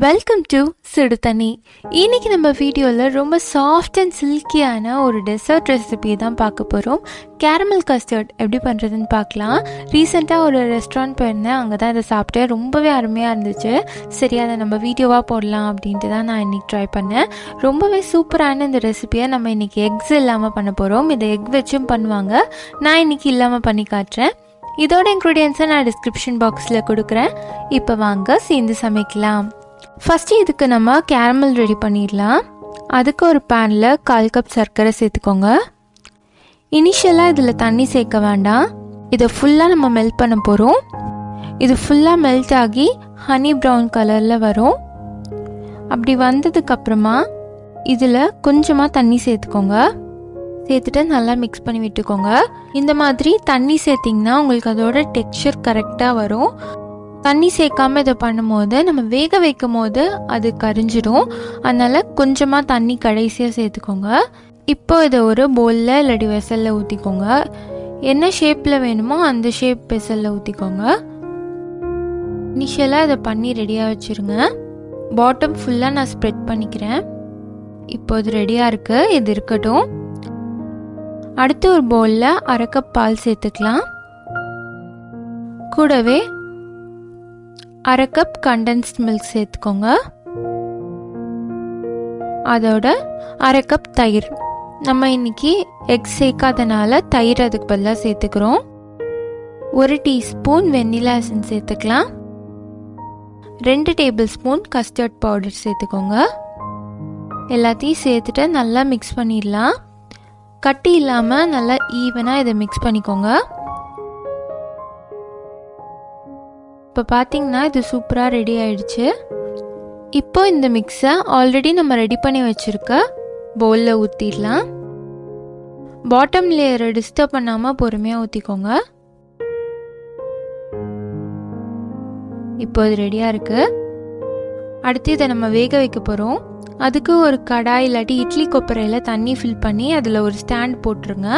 Welcome to Suduthanni. இன்னைக்கு நம்ம வீடியோவில் ரொம்ப சாஃப்ட் அண்ட் சில்கியான ஒரு டெசர்ட் ரெசிபி தான் பார்க்க போகிறோம். கேரமல் கஸ்டர்ட் எப்படி பண்ணுறதுன்னு பார்க்கலாம். ரீசெண்டாக ஒரு ரெஸ்டாரண்ட் போயிருந்தேன், அங்கே தான் இதை சாப்பிட்டேன். ரொம்பவே அருமையாக இருந்துச்சு. சரி, அதை நம்ம வீடியோவாக போடலாம் அப்படின்ட்டு தான் நான் இன்றைக்கி ட்ரை பண்ணேன். ரொம்பவே சூப்பரான இந்த ரெசிபியை நம்ம இன்றைக்கி எக்ஸ் இல்லாமல் பண்ண போகிறோம். இதை எக் வச்சும் பண்ணுவாங்க, நான் இன்றைக்கி இல்லாமல் பண்ணி காட்டுறேன். இதோட இன்க்ரீடியன்ஸை நான் டிஸ்கிரிப்ஷன் பாக்ஸில் கொடுக்குறேன். இப்போ வாங்க சேர்ந்து சமைக்கலாம். ஃபஸ்ட்டு இதுக்கு நம்ம கேரமல் ரெடி பண்ணிடலாம். அதுக்கு ஒரு பேனில் 1/4 கப் சர்க்கரை சேர்த்துக்கோங்க. இனிஷியலாக இதில் தண்ணி சேர்க்க வேண்டாம். இதை ஃபுல்லாக நம்ம மெல்ட் பண்ண போகிறோம். இது ஃபுல்லாக மெல்ட் ஆகி ஹனி ப்ரௌன் கலரில் வரும். அப்படி வந்ததுக்கப்புறமா இதில் கொஞ்சமாக தண்ணி சேர்த்துக்கோங்க. சேர்த்துட்டு நல்லா மிக்ஸ் பண்ணி விட்டுக்கோங்க. இந்த மாதிரி தண்ணி சேர்த்திங்கன்னா உங்களுக்கு அதோட டெக்ஸ்சர் கரெக்டாக வரும். தண்ணி சேர்க்காம இதை பண்ணும்போது நம்ம வேக வைக்கும் போது அது கரிஞ்சிடும். அதனால் கொஞ்சமாக தண்ணி கடைசியாக சேர்த்துக்கோங்க. இப்போ இதை ஒரு பவுலில் இல்லாட்டி வெசலில் ஊற்றிக்கோங்க. என்ன ஷேப்பில் வேணுமோ அந்த ஷேப் வெசலில் ஊற்றிக்கோங்க. இனிஷியலாக இதை பண்ணி ரெடியாக வச்சுருங்க. பாட்டம் ஃபுல்லாக நான் ஸ்ப்ரெட் பண்ணிக்கிறேன். இப்போ இது ரெடியாக இருக்குது, இது இருக்கட்டும். அடுத்து ஒரு பவுலில் 1/2 கப் பால் சேர்த்துக்கலாம். கூடவே 1/2 கப் கண்டென்ஸ்ட் மில்க் சேர்த்துக்கோங்க. அதோட 1/2 கப் தயிர். நம்ம இன்னைக்கு எக் சேர்க்காதனால தயிர் அதுக்கு பதிலாக சேர்த்துக்கிறோம். 1 டீஸ்பூன் வெண்ணிலா எசன்ஸ் சேர்த்துக்கலாம். 2 டேபிள் ஸ்பூன் கஸ்டர்ட் பவுடர் சேர்த்துக்கோங்க. எல்லாத்தையும் சேர்த்துட்டு நல்லா மிக்ஸ் பண்ணிடலாம். கட்டி இல்லாமல் நல்லா ஈவனாக இதை மிக்ஸ் பண்ணிக்கோங்க. இப்போ பார்த்தீங்கன்னா இது சூப்பராக ரெடி ஆயிடுச்சு. இப்போ இந்த மிக்ஸை ஆல்ரெடி நம்ம ரெடி பண்ணி வச்சுருக்க பவுலில் ஊற்றிடலாம். பாட்டம் லேயரை டிஸ்டர்ப் பண்ணாமல் பொறுமையாக ஊற்றிக்கோங்க. இப்போ இது ரெடியாக இருக்குது. அடுத்து இதை நம்ம வேக வைக்க போகிறோம். அதுக்கு ஒரு கடாய் இல்லாட்டி இட்லி கொப்பரையில் தண்ணி ஃபில் பண்ணி அதில் ஒரு ஸ்டாண்ட் போட்டுருங்க.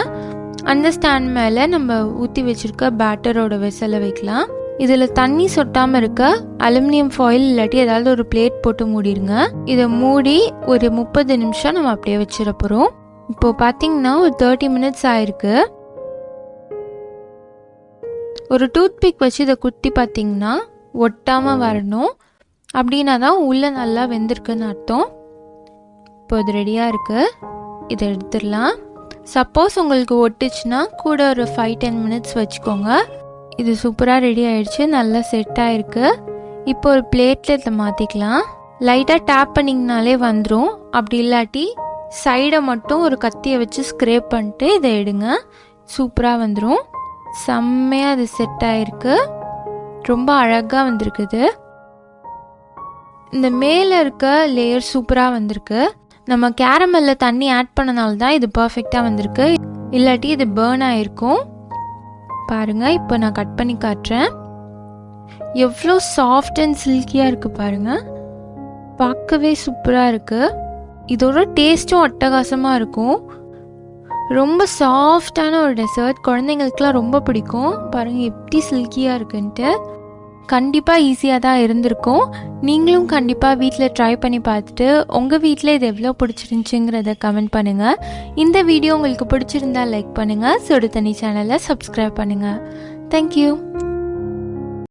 அந்த ஸ்டாண்ட் மேலே நம்ம ஊற்றி வச்சுருக்க பேட்டரோட வெசலை வைக்கலாம். இதில் தண்ணி சொட்டாமல் இருக்க அலுமினியம் ஃபாயில் இல்லாட்டி ஏதாவது ஒரு பிளேட் போட்டு மூடிடுங்க. இதை மூடி ஒரு 30 நிமிஷம் நம்ம அப்படியே வச்சிட போகிறோம். இப்போ பார்த்தீங்கன்னா ஒரு 30 மினிட்ஸ் ஆயிருக்கு. ஒரு டூத்பிக் வச்சு இதை குத்தி பார்த்தீங்கன்னா ஒட்டாமல் வரணும். அப்படின்னா தான் உள்ளே நல்லா வெந்திருக்குன்னு அர்த்தம். இப்போ இது ரெடியாக இருக்குது, இதை எடுத்துடலாம். சப்போஸ் உங்களுக்கு ஒட்டுச்சுன்னா கூட ஒரு 5-10 மினிட்ஸ் வச்சுக்கோங்க. இது சூப்பராக ரெடி ஆயிடுச்சு, நல்லா செட் ஆயிருக்கு. இப்போ ஒரு பிளேட்டில் இதை மாற்றிக்கலாம். லைட்டாக டேப் பண்ணிங்கனாலே வந்துடும். அப்படி இல்லாட்டி சைடை மட்டும் ஒரு கத்தியை வச்சு ஸ்க்ரேப் பண்ணிட்டு இதை எடுங்க, சூப்பராக வந்துடும். செம்மையாக அது செட் ஆயிருக்கு, ரொம்ப அழகாக வந்திருக்குது. இந்த மேலே இருக்க லேயர் சூப்பராக வந்திருக்கு. நம்ம கேரமல்ல தண்ணி ஆட் பண்ணனால தான் இது பர்ஃபெக்டாக வந்திருக்கு, இல்லாட்டி இது பேர்ன் ஆகிருக்கும். பாருங்கள், இப்போ நான் கட் பண்ணி காட்டுறேன். எவ்வளோ சாஃப்ட் அண்ட் சில்கியாக இருக்குது பாருங்கள். பார்க்கவே சூப்பராக இருக்குது. இதோட டேஸ்ட்டும் அட்டகாசமாக இருக்கும். ரொம்ப சாஃப்டான ஒரு டெசர்ட், குழந்தைங்களுக்குலாம் ரொம்ப பிடிக்கும். பாருங்கள் எப்படி சில்கியாக இருக்குன்ட்டு. கண்டிப்பாக ஈஸியாக தான் இருந்திருக்கும். நீங்களும் கண்டிப்பாக வீட்டில் ட்ரை பண்ணி பார்த்துட்டு உங்கள் வீட்டில் இது எவ்வளோ பிடிச்சிருந்துச்சுங்கிறத கமெண்ட் பண்ணுங்கள். இந்த வீடியோ உங்களுக்கு பிடிச்சிருந்தா லைக் பண்ணுங்கள். சுடுதண்ணி சேனலை சப்ஸ்கிரைப் பண்ணுங்கள். தேங்க்யூ.